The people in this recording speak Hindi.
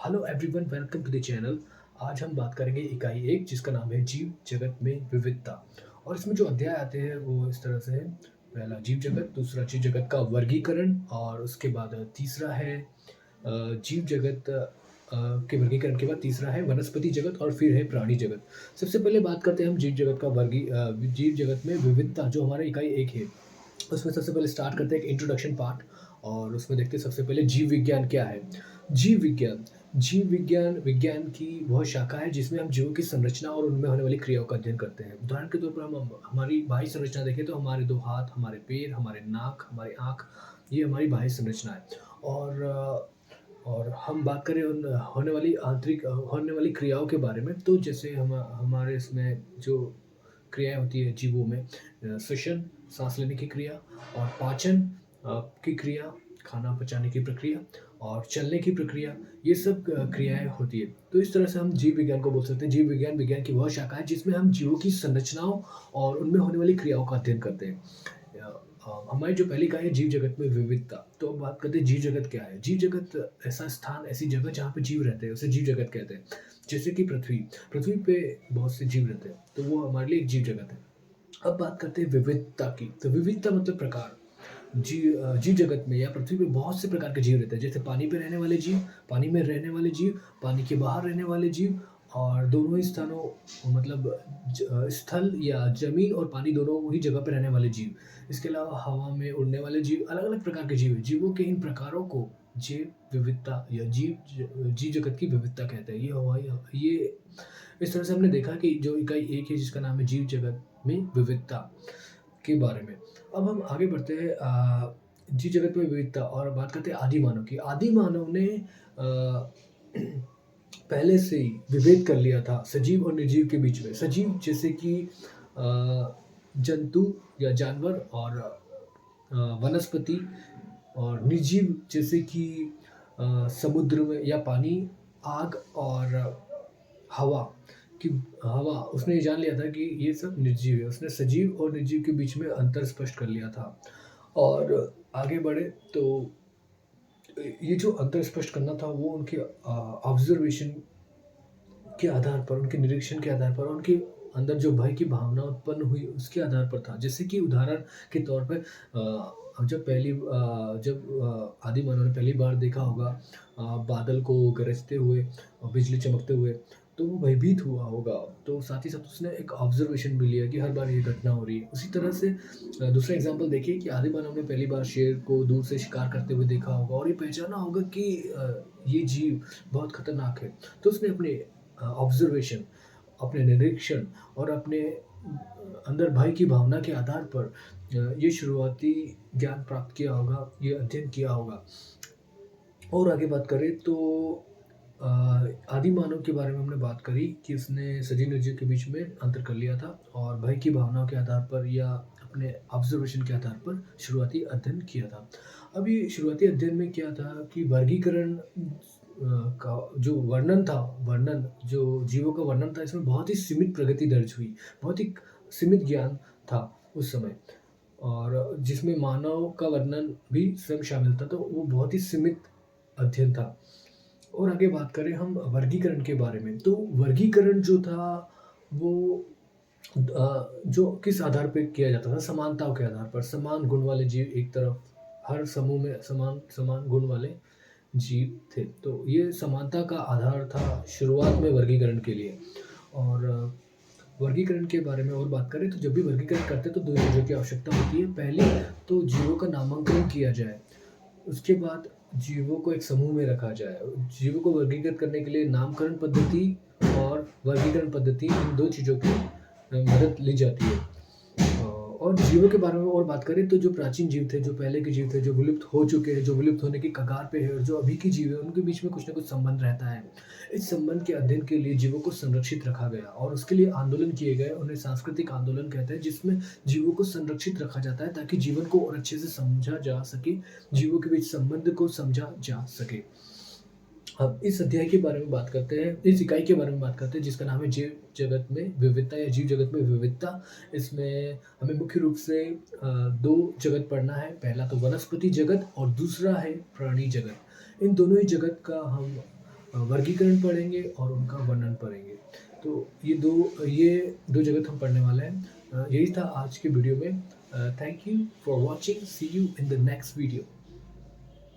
Hello everyone, welcome to the channel. आज हम बात करेंगे इकाई एक, जिसका नाम है जीव जगत में विविधता। और इसमें जो अध्याय आते हैं वो इस तरह से है। पहला जीव जगत, दूसरा जीव जगत का वर्गीकरण, और उसके बाद तीसरा है जीव जगत के वर्गीकरण के बाद तीसरा है वनस्पति जगत, और फिर है प्राणी जगत। सबसे पहले बात करते हैं हम जीव जगत का जीव जगत में विविधता, जो हमारा इकाई एक है। उसमें सबसे पहले स्टार्ट करते हैं एक इंट्रोडक्शन पार्ट, और उसमें देखते हैं सबसे पहले जीव विज्ञान क्या है। जीव विज्ञान जीव विज्ञान विज्ञान की वह शाखा है जिसमें हम जीवों की संरचना और उनमें होने वाली क्रियाओं का अध्ययन करते हैं। उदाहरण के तौर पर हम हमारी बाह्य संरचना देखें तो हमारे दो हाथ, हमारे पैर, हमारे नाक, हमारी आँख, ये हमारी बाह्य संरचना है। और और हम बात करें उन होने वाली क्रियाओं के बारे में, तो जैसे हमारे इसमें जो क्रियाएँ होती है जीवों में, श्वसन, साँस लेने की क्रिया, और पाचन की क्रिया, खाना पचाने की प्रक्रिया, और चलने की प्रक्रिया, ये सब क्रियाएँ होती है। तो इस तरह से हम जीव विज्ञान को बोल सकते हैं। जीव विज्ञान विज्ञान की वह शाखा है जिसमें हम जीवों की संरचनाओं और उनमें होने वाली क्रियाओं का अध्ययन करते हैं। हमारी जो पहली इकाई है जीव जगत में विविधता। तो अब बात करते हैं जीव जगत क्या है। जीव जगत ऐसा स्थान, ऐसी जगह जहाँ पे जीव रहते हैं, उसे जीव जगत कहते हैं। जैसे कि पृथ्वी, पृथ्वी पे बहुत से जीव रहते हैं, तो वो हमारे लिए एक जीव जगत है। अब बात करते हैं विविधता की। तो विविधता मतलब प्रकार। जीव जगत में या पृथ्वी पे बहुत से प्रकार के जीव रहते हैं। जैसे पानी पे रहने वाले जीव, पानी में रहने वाले जीव, पानी के बाहर रहने वाले जीव, और दोनों ही स्थानों मतलब स्थल या ज़मीन और पानी दोनों ही जगह पे रहने वाले जीव। इसके अलावा हवा में उड़ने वाले जीव, अलग-अलग प्रकार के जीव हैं। जीवों के इन प्रकारों को जैव विविधता या जीव जगत की विविधता कहते हैं। ये इस तरह से हमने देखा कि जो इकाई एक है जिसका नाम है जीव जगत में विविधता के बारे में। अब हम आगे बढ़ते हैं जीव जगत में विविधता, और बात करते हैं आदि मानव की। आदि मानव ने पहले से ही विभेद कर लिया था सजीव और निर्जीव के बीच में। सजीव जैसे कि जंतु या जानवर, और वनस्पति, और निर्जीव जैसे कि समुद्र में या पानी, आग, और हवा कि हवा, उसने ये जान लिया था कि ये सब निर्जीव है। उसने सजीव और निर्जीव के बीच में अंतर स्पष्ट कर लिया था। और आगे बढ़े तो ये जो अंतर स्पष्ट करना था वो उनके ऑब्जर्वेशन के आधार पर, उनके निरीक्षण के आधार पर, उनके अंदर जो भय की भावना उत्पन्न हुई उसके आधार पर था। जैसे कि उदाहरण के तौर पे जब आदि मानव ने पहली बार देखा होगा बादल को गरजते हुए और बिजली चमकते हुए, तो वो भयभीत हुआ होगा। तो साथ ही साथ उसने एक ऑब्जर्वेशन भी लिया कि हर बार ये घटना हो रही है। उसी तरह से दूसरा एग्ज़ाम्पल देखिए कि आदि मानव ने पहली बार शेर को दूर से शिकार करते हुए देखा होगा, और ये पहचाना होगा कि ये जीव बहुत खतरनाक है। तो उसने अपने ऑब्जर्वेशन, अपने निरीक्षण, और अपने अंदर भय की भावना के आधार पर ये शुरुआती ज्ञान प्राप्त किया होगा, ये अध्ययन किया होगा। और आगे बात करें तो अ, आदि मानव के बारे में हमने बात करी कि उसने सजीव निर्जीव के बीच में अंतर कर लिया था, और भय की भावनाओं के आधार पर या अपने ऑब्जर्वेशन के आधार पर शुरुआती अध्ययन किया था। अब ये शुरुआती अध्ययन में क्या था कि वर्गीकरण का जो वर्णन जो जीवों का वर्णन था, इसमें बहुत ही सीमित प्रगति दर्ज हुई। बहुत ही सीमित ज्ञान था उस समय, और जिसमें मानव का वर्णन भी स्वयं शामिल था, तो वो बहुत ही सीमित अध्ययन था। और आगे बात करें हम वर्गीकरण के बारे में, तो वर्गीकरण जो था वो जो किस आधार पे किया जाता था, समानताओं के आधार पर। समान गुण वाले जीव एक तरफ, हर समूह में समान समान गुण वाले जीव थे। तो ये समानता का आधार था शुरुआत में वर्गीकरण के लिए। और वर्गीकरण के बारे में और बात करें तो जब भी वर्गीकरण करते हैं तो 2 चीज़ों की आवश्यकता होती है। पहली तो जीवों का नामांकन किया जाए, उसके बाद जीवों को एक समूह में रखा जाए। जीवों को वर्गीकृत करने के लिए नामकरण पद्धति और वर्गीकरण पद्धति, इन 2 चीज़ों की मदद ली जाती है। और जीवों के बारे में और बात करें तो जो प्राचीन जीव थे, जो पहले के जीव थे, जो विलुप्त हो चुके हैं, जो विलुप्त होने की कगार पे है, और जो अभी के जीव हैं, उनके बीच में कुछ न कुछ संबंध रहता है। इस संबंध के अध्ययन के लिए जीवों को संरक्षित रखा गया, और उसके लिए आंदोलन किए गए। उन्हें सांस्कृतिक आंदोलन कहते हैं, जिसमें जीवों को संरक्षित रखा जाता है ताकि जीवन को और अच्छे से समझा जा सके, जीवों के बीच संबंध को समझा जा सके। अब इस अध्याय के बारे में बात करते हैं, इस इकाई के बारे में बात करते हैं जिसका नाम है जीव जगत में विविधता या जीव जगत में विविधता। इसमें हमें मुख्य रूप से 2 जगत पढ़ना है। पहला तो वनस्पति जगत, और दूसरा है प्राणी जगत। इन दोनों ही जगत का हम वर्गीकरण पढ़ेंगे और उनका वर्णन पढ़ेंगे। तो ये दो जगत हम पढ़ने वाले हैं। यही था आज के वीडियो में। Thank you for watching, see you in the next video.